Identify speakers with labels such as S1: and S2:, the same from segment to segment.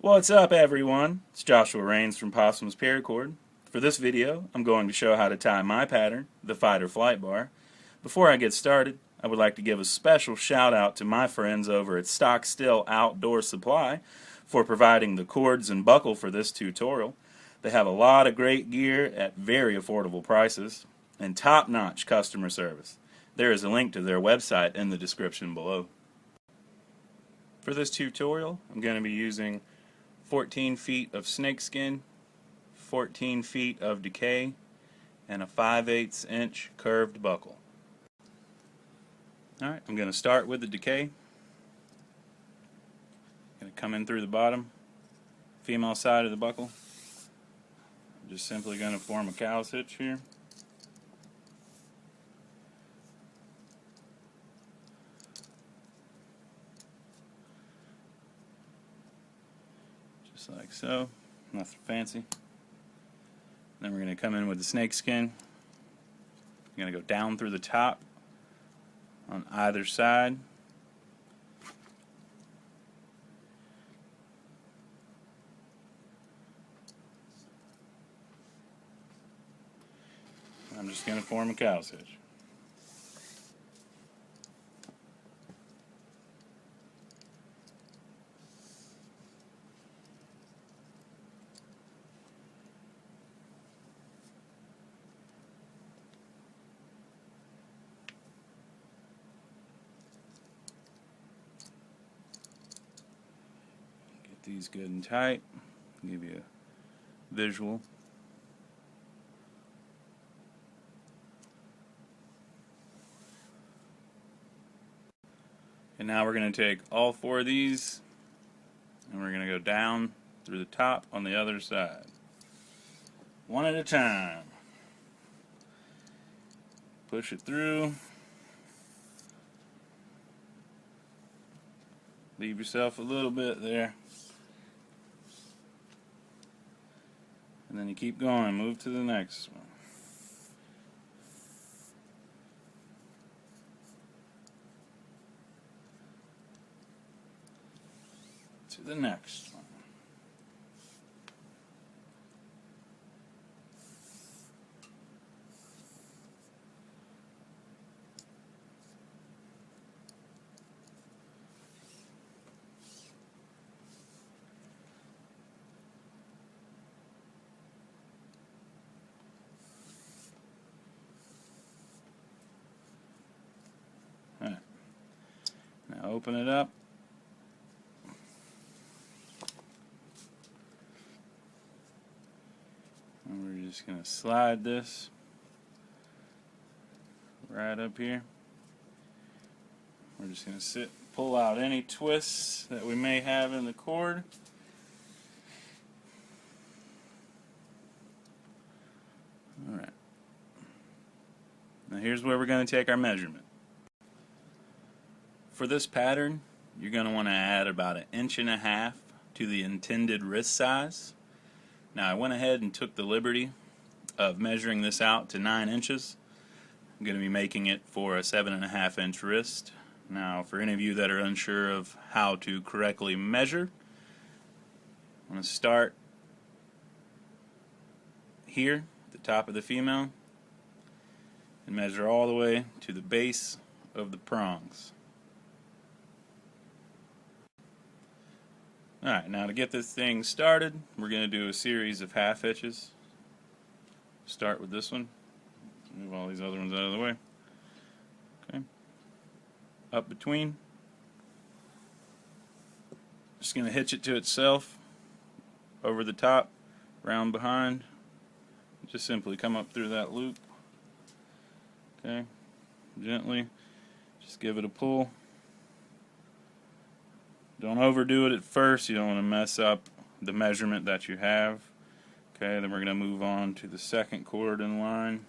S1: What's up, everyone? It's Joshua Rains from Opossum's Paracord. For this video, I'm going to show how to tie my pattern, the fight or flight bar. Before I get started, I would like to give a special shout out to my friends over at Stock Still Outdoor Supply for providing the cords and buckle for this tutorial. They have a lot of great gear at very affordable prices and top-notch customer service. There is a link to their website in the description below. For this tutorial, I'm going to be using 14 feet of snakeskin, 14 feet of decay, and a 5/8 inch curved buckle. Alright, I'm going to start with the decay. I'm going to come in through the bottom, female side of the buckle. I'm just simply going to form a cow's hitch here. Just like so, nothing fancy. Then we're going to come in with the snake skin. I'm going to go down through the top on either side. I'm just going to form a cow's hitch. These good and tight, give you a visual. And now we're going to take all four of these and we're going to go down through the top on the other side. One at a time. Push it through. Leave yourself a little bit there. And then you keep going, move to the next one. To the next one. Alright. Now open it up. And we're just going to slide this right up here. We're just going to pull out any twists that we may have in the cord. Alright. Now here's where we're going to take our measurement. For this pattern, you're going to want to add about 1.5 inches to the intended wrist size. Now I went ahead and took the liberty of measuring this out to 9 inches. I'm going to be making it for a 7.5 inch wrist. Now for any of you that are unsure of how to correctly measure, I'm going to start here at the top of the female and measure all the way to the base of the prongs. Alright, now to get this thing started, we're going to do a series of half hitches. Start with this one. Move all these other ones out of the way. Okay. Up between. Just going to hitch it to itself. Over the top, round behind. Just simply come up through that loop. Okay. Gently. Just give it a pull. Don't overdo it at first. You don't want to mess up the measurement that you have. Okay, then we're going to move on to the second cord in line.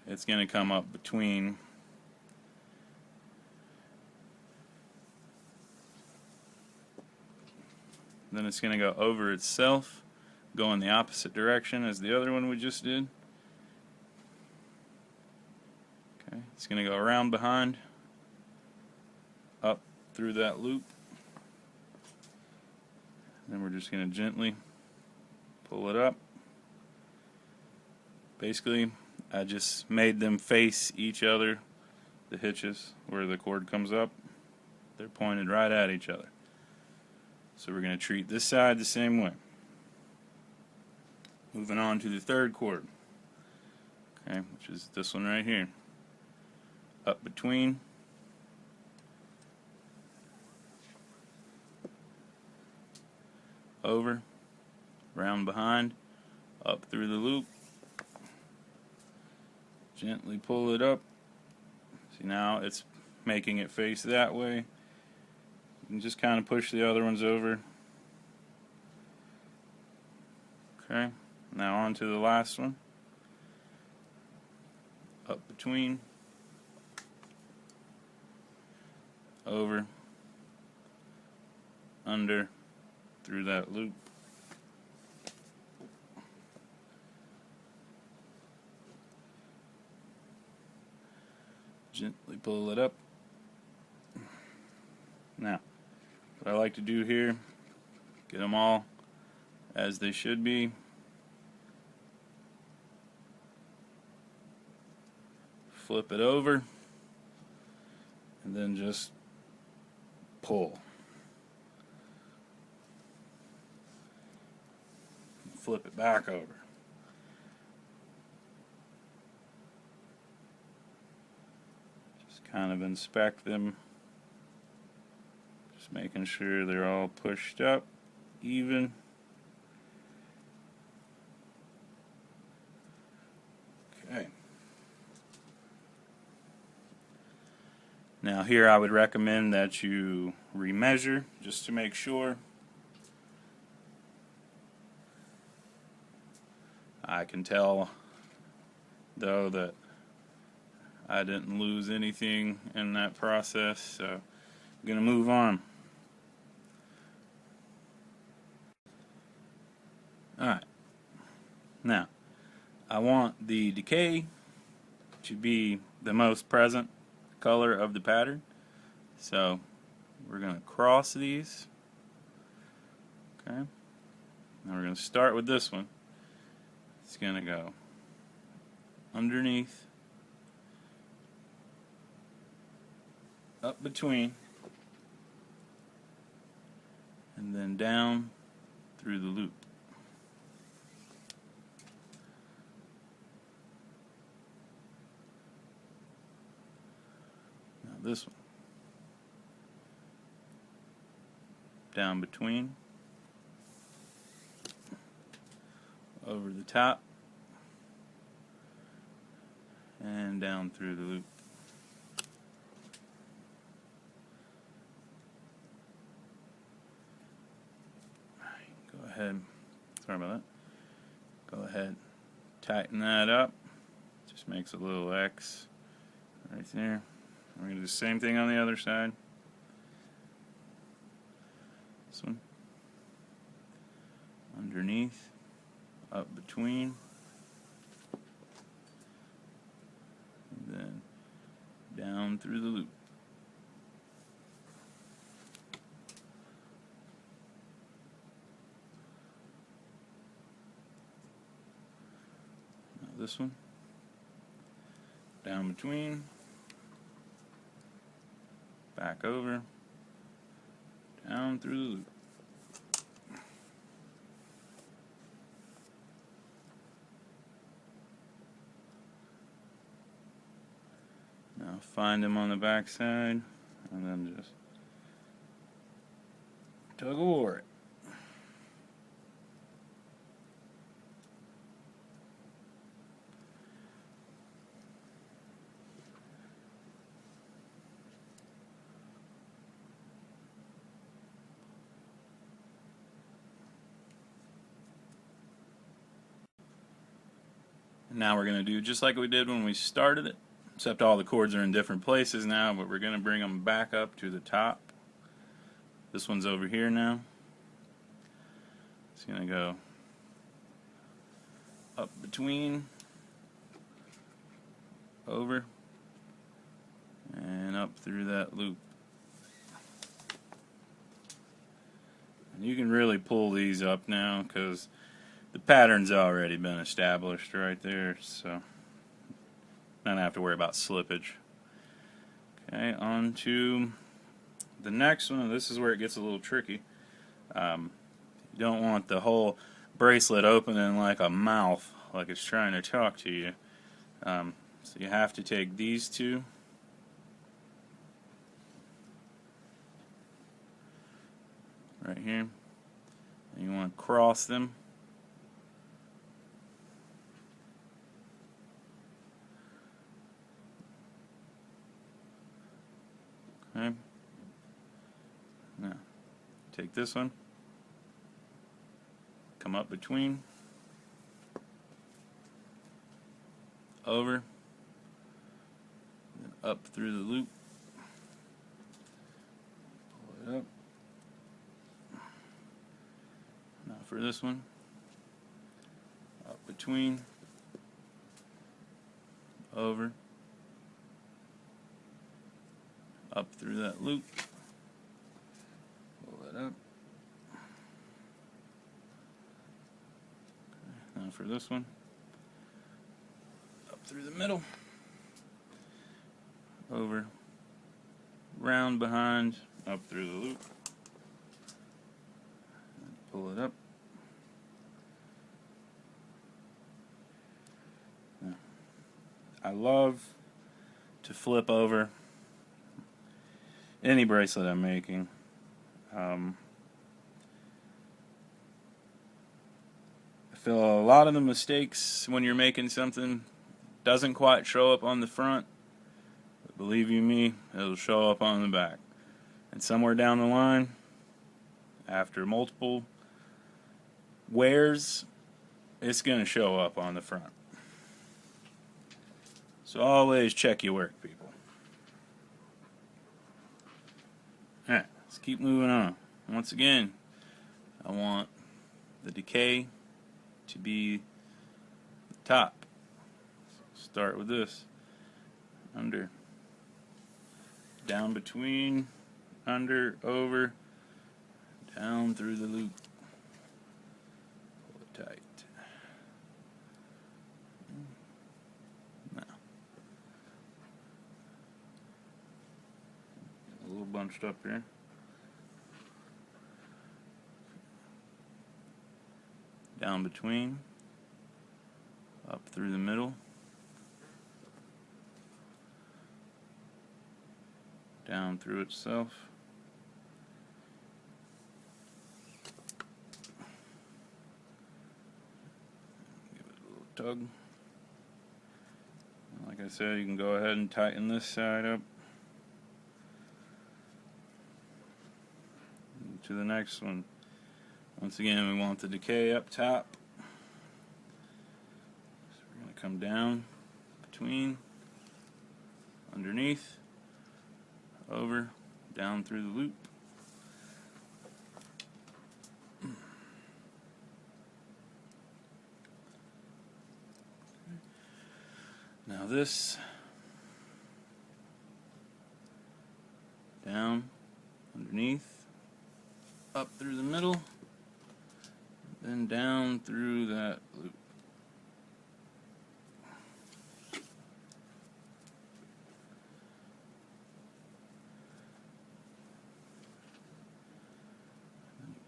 S1: It's going to come up between then it's going to go over itself, go in the opposite direction as the other one we just did. Okay, it's going to go around behind, up through that loop. Then we're just going to gently pull it up. Basically, I just made them face each other, the hitches where the cord comes up. They're pointed right at each other. So we're going to treat this side the same way. Moving on to the third cord, okay, which is this one right here. Up between, over, round behind, up through the loop, gently pull it up. See, now it's making it face that way. And just kind of push the other ones over. Okay, now on to the last one. Up between, over, under, through that loop. Gently pull it up. Now, what I like to do here, get them all as they should be. Flip it over, and then just pull. Flip it back over. Just kind of inspect them. Just making sure they're all pushed up even. Okay. Now here I would recommend that you remeasure just to make sure. I can tell though that I didn't lose anything in that process, so I'm going to move on. Alright, now I want the decay to be the most present color of the pattern, so we're going to cross these. Okay, now we're going to start with this one. It's going to go underneath, up between, and then down through the loop. Now this one, down between, over the top, and down through the loop. Go ahead, sorry about that. Go ahead, tighten that up. Just makes a little X right there. We're going to do the same thing on the other side. This one, underneath, up between, and then down through the loop. Now this one, down between, back over, down through the loop. Now find them on the back side, and then just tug of war it. Now we're going to do just like we did when we started it, except all the cords are in different places now, but we're going to bring them back up to the top. This one's over here now. It's going to go up between, over, and up through that loop. You can really pull these up now because the pattern's already been established right there, so I don't have to worry about slippage. Okay, on to the next one. This is where it gets a little tricky. You don't want the whole bracelet opening like a mouth, like it's trying to talk to you. So you have to take these two. Right here. And you want to cross them. Okay. Now, take this one. Come up between. Over. Then up through the loop. Pull it up. Now for this one, up between, over, up through that loop, pull it up. Okay, now for this one, up through the middle, over, round behind, up through the loop. Pull it up. Now, I love to flip over any bracelet I'm making. I feel a lot of the mistakes when you're making something doesn't quite show up on the front, but believe you me, it'll show up on the back. And somewhere down the line, after multiple wears, it's going to show up on the front. So always check your work, people. Alright, let's keep moving on. Once again, I want the decay to be the top. So start with this. Under, down between, under, over, down through the loop. Pull it tight. Now, a little bunched up here. Down between, up through the middle, down through itself. Give it a little tug. Like I said, you can go ahead and tighten this side up. To the next one. Once again, we want the decay up top. So we're going to come down, between, underneath, over, down through the loop. Now this, down, underneath, up through the middle, then down through that loop.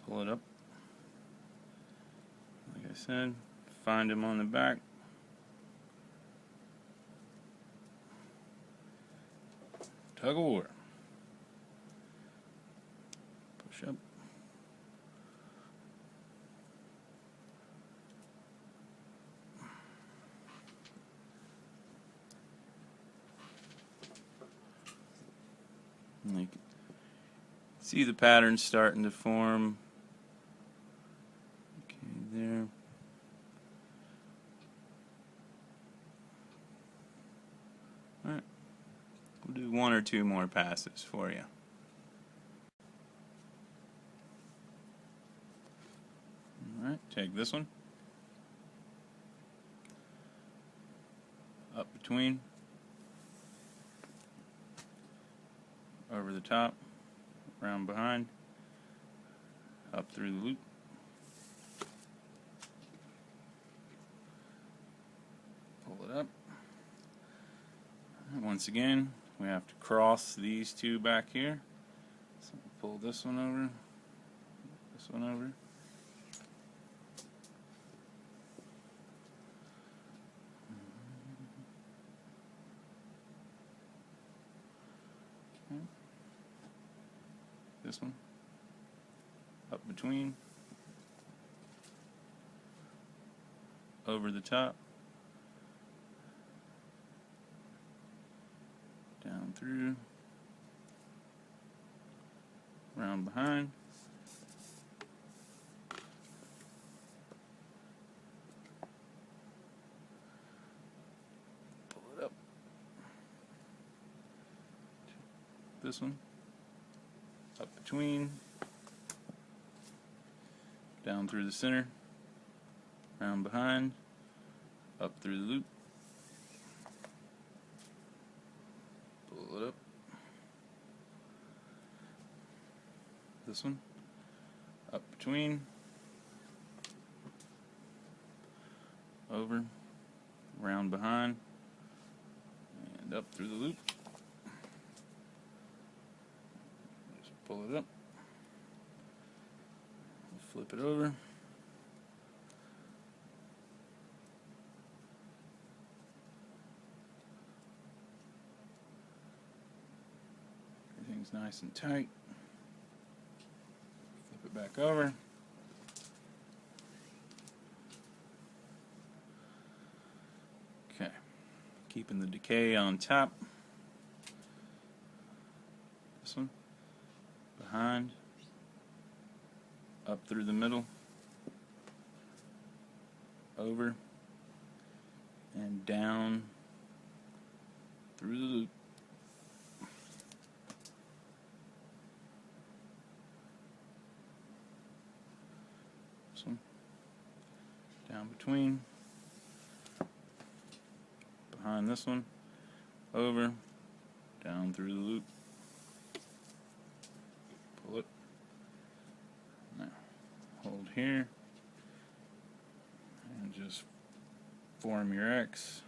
S1: Pull it up. Like I said, find him on the back. Tug of war. Push up. And you can see the pattern starting to form. Okay, there. Alright. We'll do one or two more passes for you. Alright, take this one. Up between. Over the top. Around behind. up through the loop. Pull it up. And once again, we have to cross these two back here. So we'll pull this one over, this one over. Okay. This one up between, over the top, down through, round behind, pull it up, this one, up between, down through the center, round behind, up through the loop, pull it up, this one, up between, over, round behind, and up through the loop. Just pull it up, flip it over. Everything's nice and tight. Flip it back over. Okay. Keeping the decay on top. This one. Behind. Up through the middle. Over. And down through the loop. This one. Down between. Behind this one. Over. Down through the loop. Pull it. Now, hold here. And just form your X.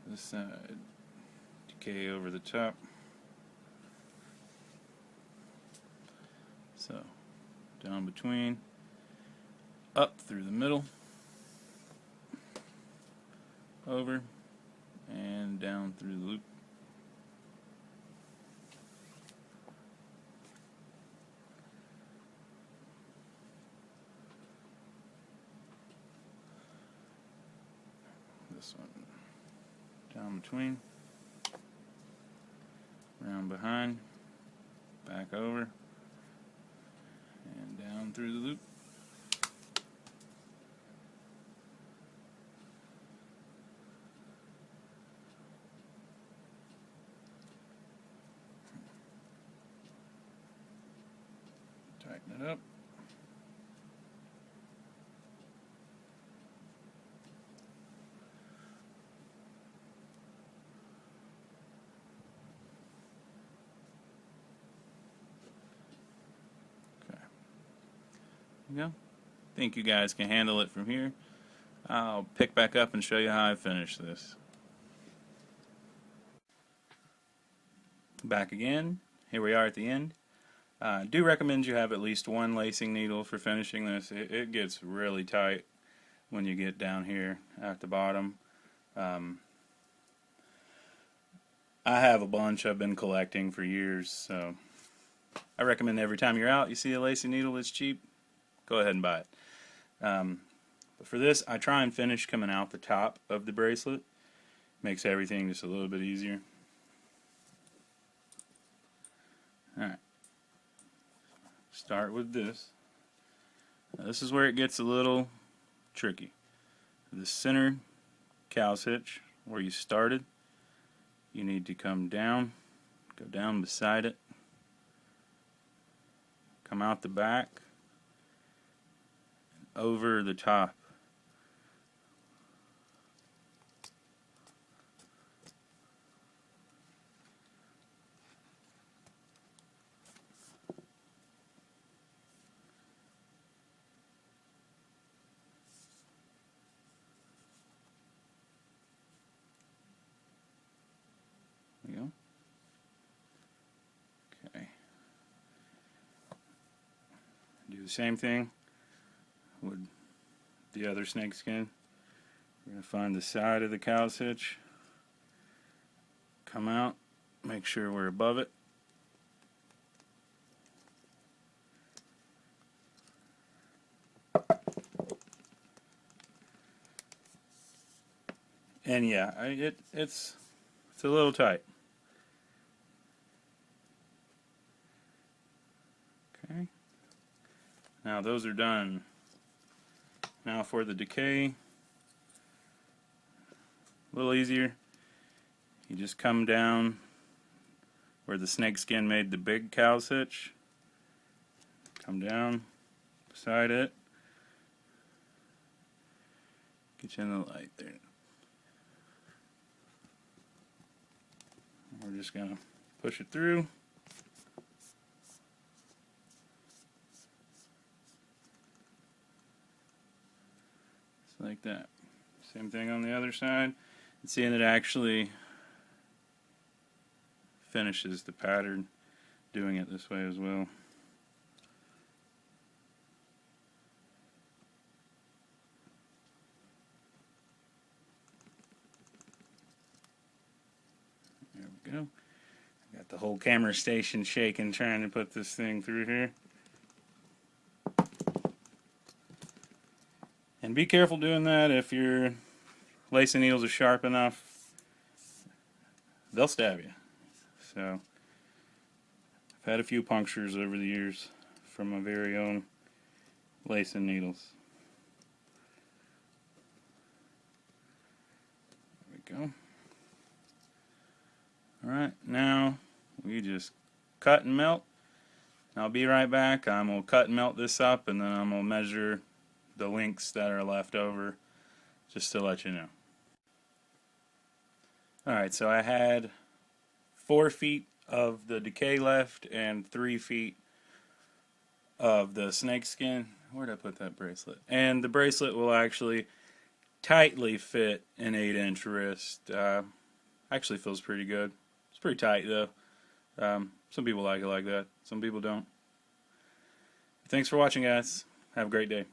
S1: This side, decay over the top. So, down between, up through the middle, over, and down through the loop. This one. Down between, round behind, back over, and down through the loop. Tighten it up. Go. Think you guys can handle it from here. I'll pick back up and show you how I finish this. Back again. Here we are at the end. I do recommend you have at least one lacing needle for finishing this. It gets really tight when you get down here at the bottom. I have a bunch I've been collecting for years, so I recommend every time you're out, you see a lacing needle that's cheap, go ahead and buy it. But for this, I try and finish coming out the top of the bracelet. Makes everything just a little bit easier. Alright. Start with this. Now, this is where it gets a little tricky. The center cow's hitch, where you started, you need to come down, go down beside it, come out the back, over the top. the same thing with the other snake skin. We're going to find the side of the cow's hitch, come out, make sure we're above it. And yeah, it's a little tight. Okay. Now those are done. Now for the decay, a little easier. You just come down where the snake skin made the big cow's hitch. Come down beside it. Get you in the light there. We're just going to push it through. Just like that. Same thing on the other side. And seeing it actually finishes the pattern doing it this way as well. There we go. Got the whole camera station shaking trying to put this thing through here. And be careful doing that. If your lacing needles are sharp enough, they'll stab you. So I've had a few punctures over the years from my very own lacing needles. There we go. Alright, now we just cut and melt. I'll be right back. I'm going to cut and melt this up, and then I'm going to measure the links that are left over just to let you know. Alright, so I had 4 feet of the decay left and 3 feet of the snake skin. Where did I put that bracelet? And the bracelet will actually tightly fit an 8-inch wrist. Actually feels pretty good. It's pretty tight though. Some people like it like that. Some people don't. Thanks for watching, guys. Have a great day.